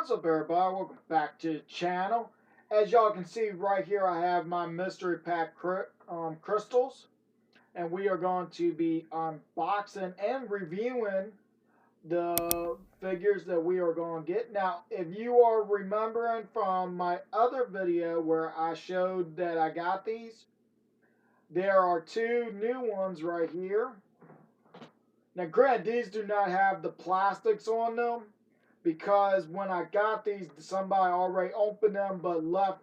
What's up, everybody? Welcome back to the channel. As y'all can see right here, I have my mystery pack crystals, and we are going to be unboxing and reviewing the figures that we are going to get. Now, if you are remembering from my other video where I showed that I got these, there are two new ones right here. Now, granted, these do not have the plastics on them, because when I got these, somebody already opened them but left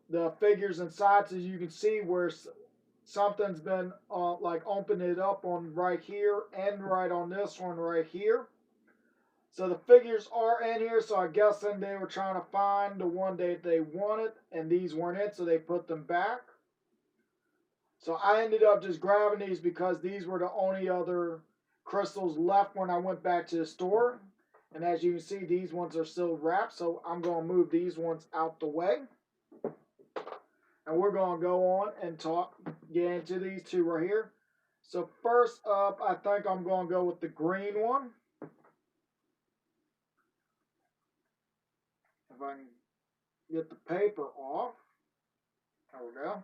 the figures inside, so you can see where something's been like opened it up on right here and right on this one right here. So the figures are in here, so I guess then they were trying to find the one that they wanted, and these weren't it, so they put them back. So I ended up just grabbing these because these were the only other crystals left when I went back to the store. And as you can see, these ones are still wrapped, so I'm going to move these ones out the way. And we're going to go on and get into these two right here. So first up, I think I'm going to go with the green one. If I can get the paper off. There we go.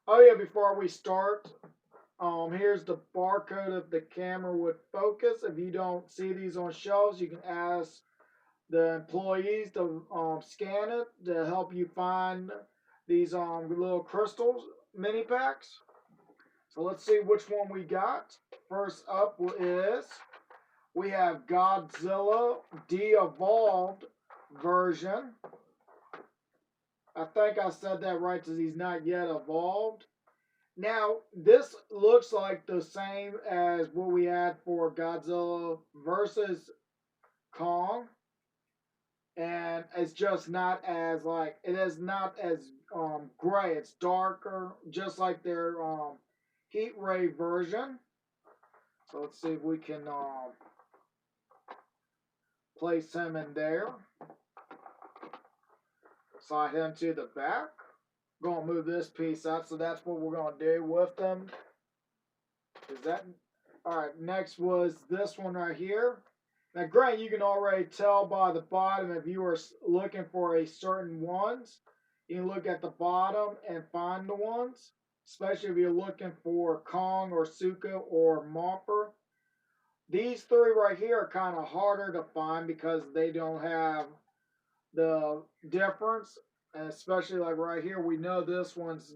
Oh yeah, before we start, here's the barcode if the camera would focus. If you don't see these on shelves, you can ask the employees to scan it to help you find these little crystals mini packs. So let's see which one we got. First up is we have Godzilla de-evolved version. I think I said that right because he's not yet evolved. Now, this looks like the same as what we had for Godzilla versus Kong. And it's just not as it is not as gray. It's darker, just like their heat ray version. So let's see if we can place him in there. Slide him to the back. Gonna move this piece out, so that's what we're gonna do with them. Is that alright? Next was this one right here. Now, granted, you can already tell by the bottom if you are looking for a certain ones. You can look at the bottom and find the ones, especially if you're looking for Kong or Suka or Mothra. These three right here are kind of harder to find because they don't have the difference. And especially like right here, we know this one's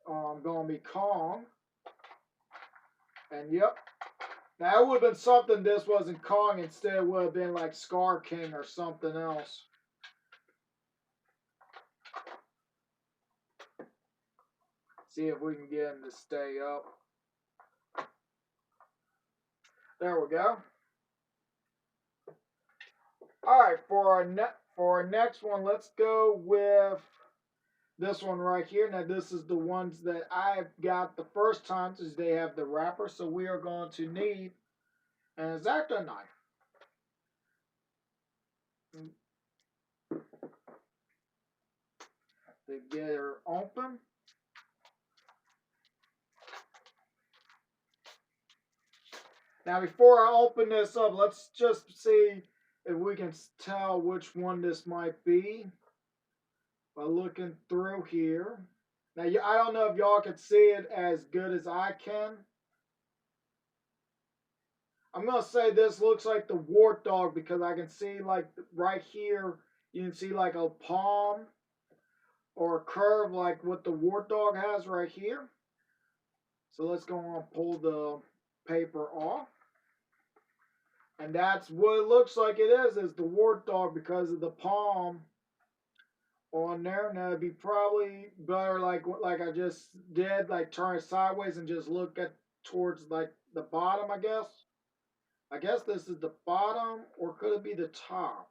going to be Kong. And yep. Now, it would have been something this wasn't Kong. Instead, it would have been like Scar King or something else. See if we can get him to stay up. There we go. Alright, for our next one, let's go with this one right here. Now, this is the ones that I got the first time since they have the wrapper. So we are going to need an X-Acto knife. To get her open. Now, before I open this up, let's just see if we can tell which one this might be by looking through here. Now, I don't know if y'all can see it as good as I can. I'm going to say this looks like the Wart Dog because I can see like right here, you can see like a palm or a curve like what the Wart Dog has right here. So let's go on and pull the paper off. And that's what it looks like it is the Wart Dog because of the palm on there. Now it'd be probably better like I just did, like turn it sideways and just look at towards like the bottom, I guess. I guess this is the bottom, or could it be the top?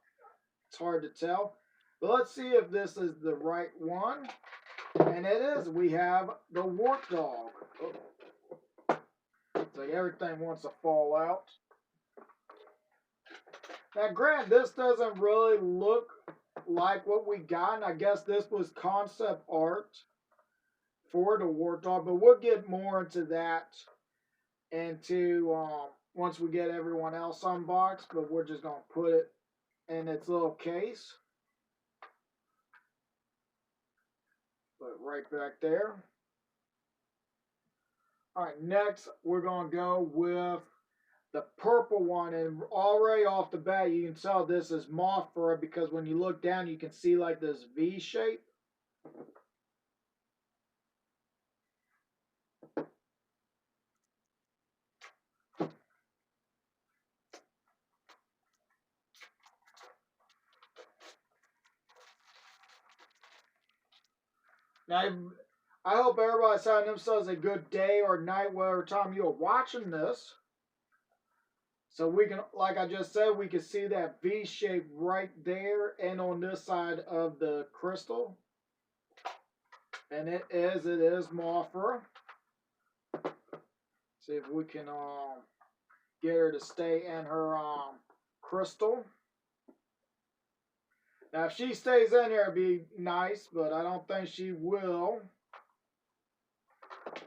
It's hard to tell. But let's see if this is the right one. And it is. We have the Wart Dog. So everything wants to fall out. Now, granted, this doesn't really look like what we got. And I guess this was concept art for the Wart Dog. But we'll get more into that once we get everyone else unboxed. But we're just going to put it in its little case. Put it right back there. Alright, next we're going to go with the purple one, and already off the bat you can tell this is Mothra because when you look down you can see like this V shape. Now, I hope everybody's having themselves a good day or night, whatever time you're watching this. So we can, like I just said, we can see that V shape right there and on this side of the crystal. And it is Mothra. See if we can get her to stay in her crystal. Now, if she stays in there, it'd be nice, but I don't think she will.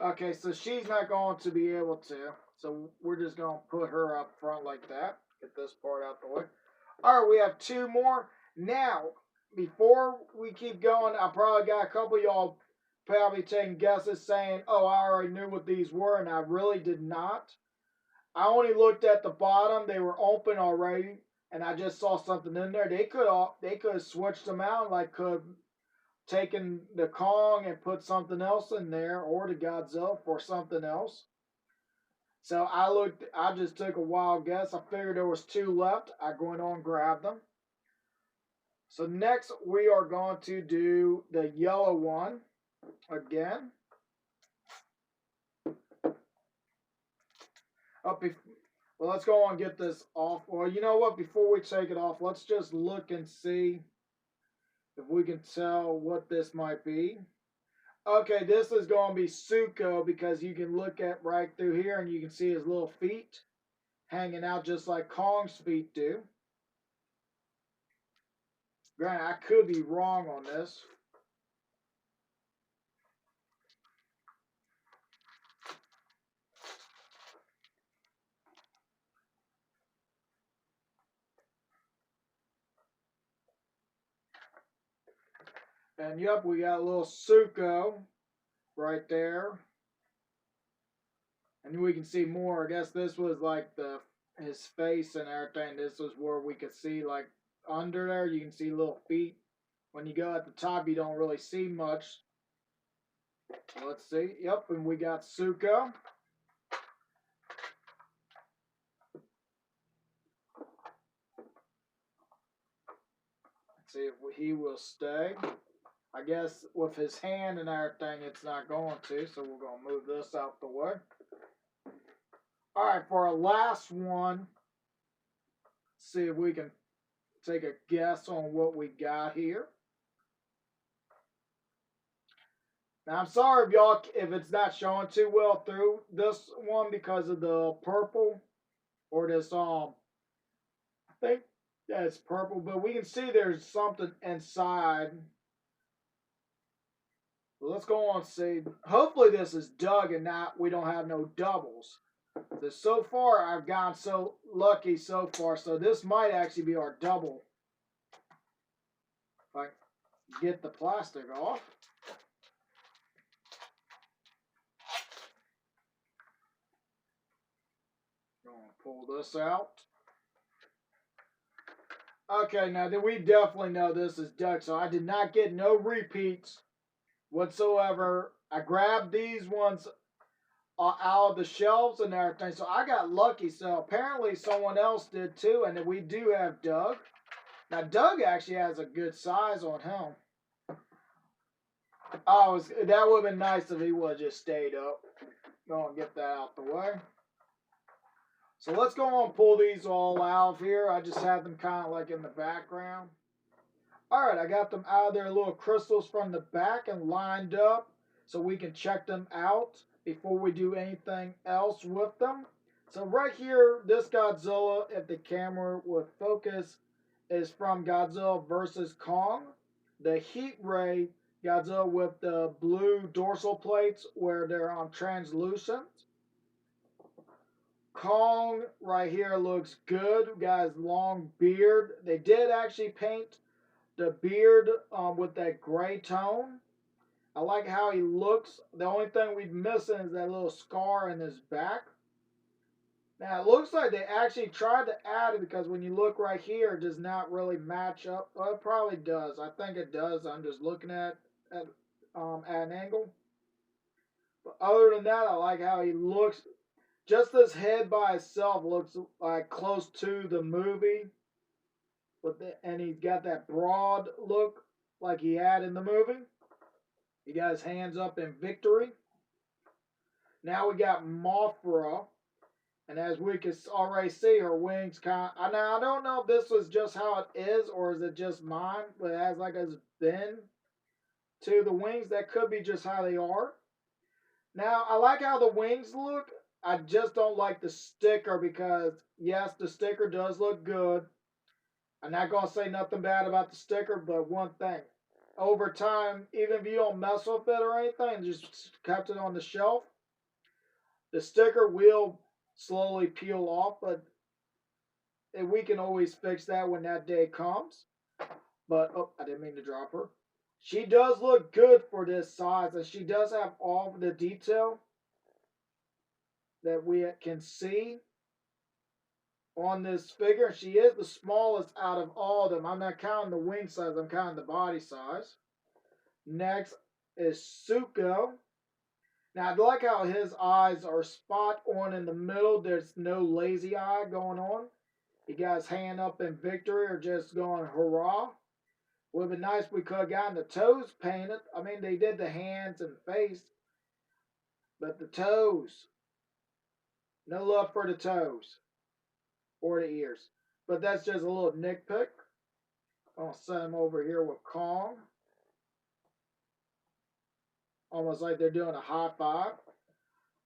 Okay, so she's not going to be able to. So we're just going to put her up front like that. Get this part out the way. All right, we have two more. Now, before we keep going, I probably got a couple of y'all probably taking guesses saying, oh, I already knew what these were, and I really did not. I only looked at the bottom. They were open already, and I just saw something in there. They could have switched them out, like could taken the Kong and put something else in there, or the Godzilla for something else. So I just took a wild guess. I figured there was two left. I went on and grabbed them. So next we are going to do the yellow one again. Well, let's go on and get this off. Well, you know what? Before we take it off, let's just look and see if we can tell what this might be. Okay, this is going to be Suko because you can look at right through here and you can see his little feet hanging out just like Kong's feet do. Granted, I could be wrong on this. And yep, we got a little Suko right there. And we can see more. I guess this was like his face and everything. This was where we could see like under there. You can see little feet. When you go at the top, you don't really see much. Let's see. Yep, and we got Suka. Let's see if he will stay. I guess with his hand and everything, it's not going to. So we're going to move this out the way. All right, for our last one, see if we can take a guess on what we got here. Now, I'm sorry if y'all, if it's not showing too well through this one because of the purple or this, I think that's purple, but we can see there's something inside. Let's go on and see. Hopefully this is Doug and not, we don't have no doubles. So far, I've gotten so lucky so far, so this might actually be our double. If I get the plastic off. Pull this out. Okay, now we definitely know this is Doug, so I did not get no repeats whatsoever. I grabbed these ones out of the shelves and everything, so I got lucky. So apparently someone else did too, and we do have Doug. Now Doug actually has a good size on him. Oh, that would have been nice if he would have just stayed up. Go and get that out the way. So let's go on and pull these all out of here. I just have them kind of like in the background. Alright, I got them out of their little crystals from the back and lined up so we can check them out before we do anything else with them. So right here, this Godzilla, if the camera would focus, is from Godzilla vs. Kong. The heat ray Godzilla with the blue dorsal plates where they're on translucent. Kong right here looks good. Got his long beard. They did actually paint the beard with that gray tone. I like how he looks. The only thing we're missing is that little scar in his back. Now it looks like they actually tried to add it because when you look right here, it does not really match up. Well, it probably does. I think it does. I'm just looking at an angle. But other than that, I like how he looks. Just this head by itself looks like close to the movie, and he's got that broad look like he had in the movie. He got his hands up in victory. Now we got Mothra, and as we can already see, her wings kind of. Now I don't know if this was just how it is or is it just mine, but it has like a bend to the wings. That could be just how they are. Now I like how the wings look. I just don't like the sticker because yes, the sticker does look good. I'm not gonna say nothing bad about the sticker, but one thing. Over time, even if you don't mess with it or anything, just kept it on the shelf, the sticker will slowly peel off, but we can always fix that when that day comes. But, oh, I didn't mean to drop her. She does look good for this size, and she does have all the detail that we can see on this figure. She is the smallest out of all of them. I'm not counting the wing size, I'm counting the body size. Next is Suko. Now, I like how his eyes are spot on in the middle. There's no lazy eye going on. He got his hand up in victory or just going hurrah. Would have been nice if we could have gotten the toes painted. I mean, they did the hands and face, but the toes, no love for the toes or the ears. But that's just a little nitpick. I'll set him over here with Kong. Almost like they're doing a high five.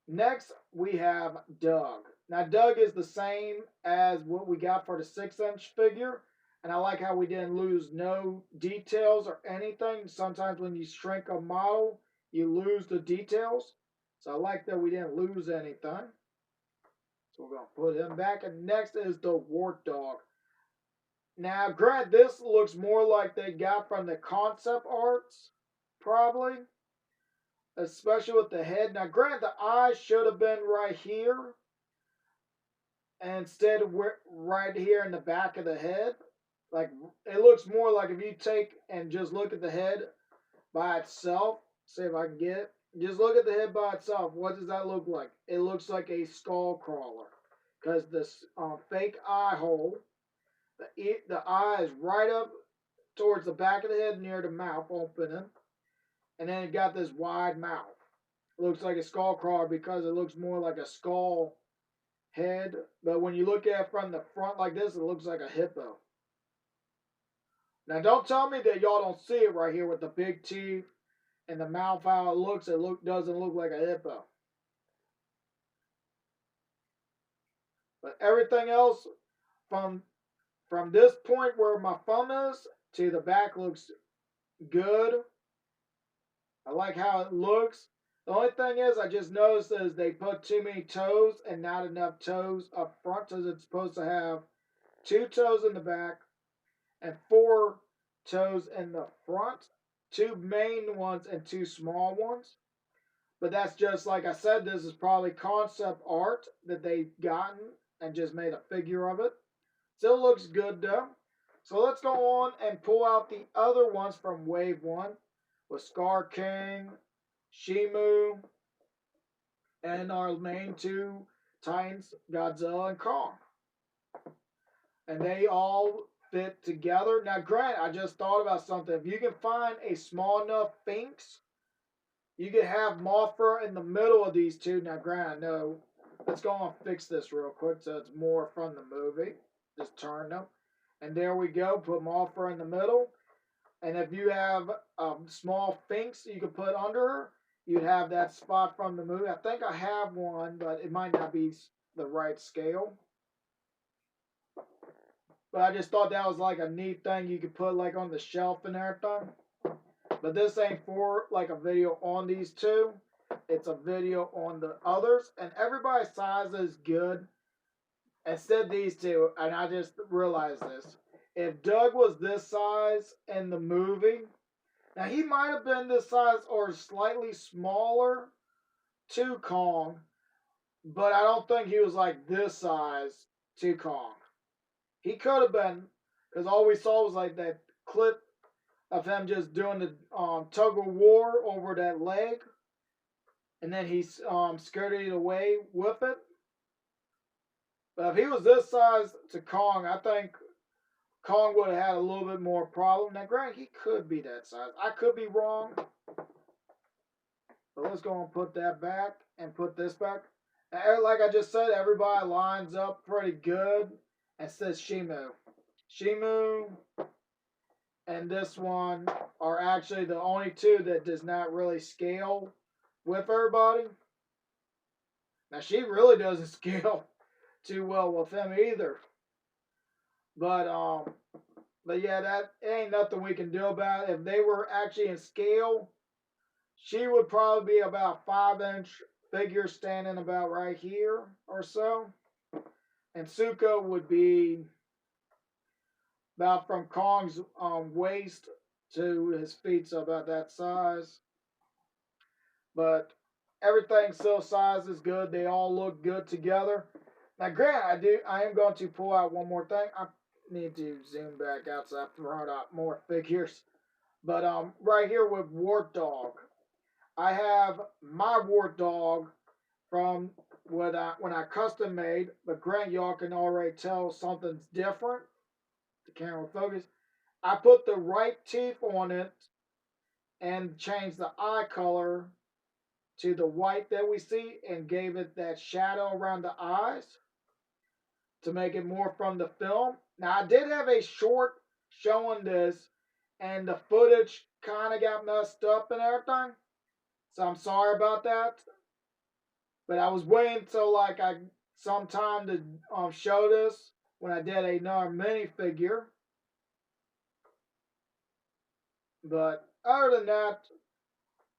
Next, we have Doug. Now, Doug is the same as what we got for the 6-inch figure. And I like how we didn't lose no details or anything. Sometimes when you shrink a model, you lose the details. So I like that we didn't lose anything. So we're going to put him back. And next is the Wart Dog. Now, granted, this looks more like they got from the concept arts, probably. Especially with the head. Now, granted, the eyes should have been right here. And instead of right here in the back of the head. Like, it looks more like if you take and just look at the head by itself. See if I can get it. Just look at the head by itself. What does that look like? It looks like a skull crawler. Because this fake eye hole, the eye is right up towards the back of the head near the mouth opening. And then it got this wide mouth. It looks like a skull crawler because it looks more like a skull head. But when you look at it from the front like this, it looks like a hippo. Now, don't tell me that y'all don't see it right here with the big teeth and the mouth how it looks. It doesn't look like a hippo. But everything else from this point where my thumb is to the back looks good. I like how it looks. The only thing is I just noticed is they put too many toes and not enough toes up front because it's supposed to have 2 toes in the back and 4 toes in the front. 2 main ones and 2 small ones. But that's just like I said, this is probably concept art that they've gotten and just made a figure of it. Still looks good though. So let's go on and pull out the other ones from Wave 1 with Scar King, Shimu, and our main 2 Titans, Godzilla and Kong. And they all fit together. Now, granted, I just thought about something. If you can find a small enough Sphinx, you can have Mothra in the middle of these 2. Now, granted, no. Let's go and fix this real quick so it's more from the movie. Just turn them. And there we go. Put Mothra in the middle. And if you have a small Sphinx you could put under her, you'd have that spot from the movie. I think I have one, but it might not be the right scale. But I just thought that was like a neat thing you could put like on the shelf and everything. But this ain't for like a video on these 2. It's a video on the others. And everybody's size is good. Instead, these two, and I just realized this. If Doug was this size in the movie, now he might have been this size or slightly smaller to Kong, but I don't think he was like this size to Kong. He could have been, because all we saw was like that clip of him just doing the tug of war over that leg, and then he skirted away with it. But if he was this size to Kong, I think Kong would have had a little bit more problem. Now, granted, he could be that size. I could be wrong. But let's go and put that back and put this back. Now, like I just said, everybody lines up pretty good and says Shimu. Shimu and this one are actually the only two that does not really scale with everybody. Now, she really doesn't scale too well with him either. But but yeah, that ain't nothing we can do about it. If they were actually in scale, she would probably be about 5-inch figure standing about right here or so. And Suka would be about from Kong's waist to his feet, so about that size. But everything still size is good. They all look good together. Now, granted, I am going to pull out one more thing. I need to zoom back out so I've thrown out more figures. But right here with Wart Dog, I have my Wart Dog from when I custom made. But Grant, y'all can already tell something's different. The camera focus. I put the right teeth on it and changed the eye color to the white that we see and gave it that shadow around the eyes to make it more from the film. Now, I did have a short showing this, and the footage kind of got messed up and everything. So I'm sorry about that. But I was waiting till like I some time to show this when I did another minifigure. But other than that,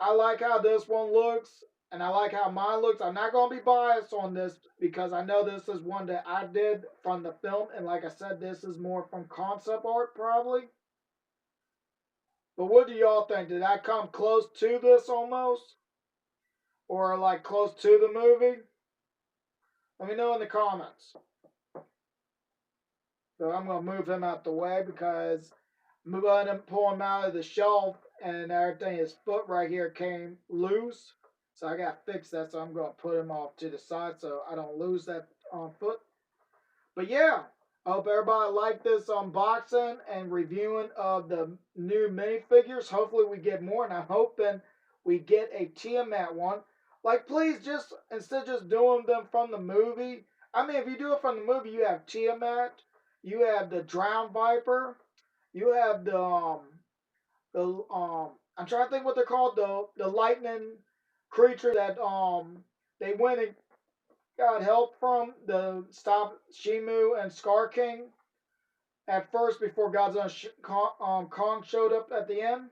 I like how this one looks, and I like how mine looks. I'm not going to be biased on this because I know this is one that I did from the film, and like I said, this is more from concept art probably. But what do y'all think? Did I come close to this almost? Or like close to the movie? Let me know in the comments. So I'm going to move him out the way because I'm going to pull him out of the shelf and everything. His foot right here came loose. So I got to fix that. So I'm going to put him off to the side so I don't lose that foot. But yeah, I hope everybody liked this unboxing and reviewing of the new minifigures. Hopefully we get more, and I'm hoping we get a Tiamat one. Like, please, just instead of just doing them from the movie. I mean, if you do it from the movie, you have Tiamat, you have the Drowned Viper, you have the I'm trying to think what they're called, the lightning creature that they went and got help from the stop Shimu and Scar King at first before Godzilla Kong showed up at the end.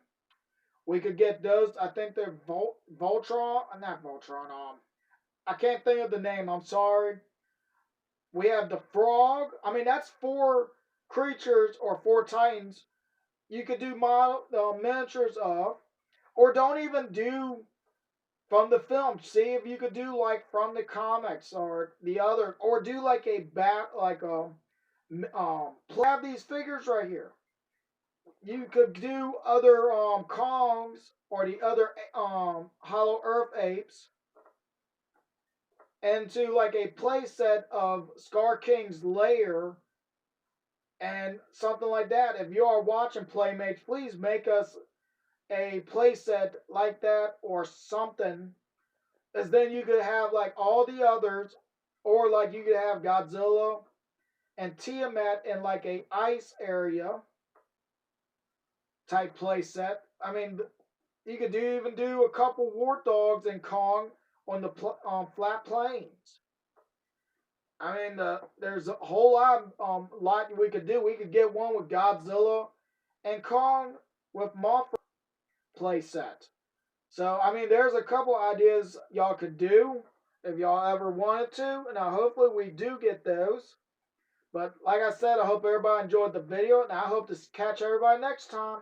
We could get those. I think they're Voltron, not Voltron. I can't think of the name. I'm sorry. We have the frog. I mean, that's 4 creatures or 4 titans you could do model miniatures of, or don't even do from the film. See if you could do like from the comics or the other, or do like a bat, like a have these figures right here. You could do other Kongs or the other Hollow Earth apes, and to like a playset of Scar King's lair and something like that. If you are watching Playmates, please make us a playset like that or something, as then you could have like all the others, or like you could have Godzilla and Tiamat in like a ice area type playset. I mean, you could even do a couple Wartdogs and Kong on the flat plains. I mean, there's a whole lot we could do. We could get one with Godzilla and Kong with Mothra playset. So, I mean, there's a couple ideas y'all could do if y'all ever wanted to. And hopefully we do get those. But like I said, I hope everybody enjoyed the video, and I hope to catch everybody next time.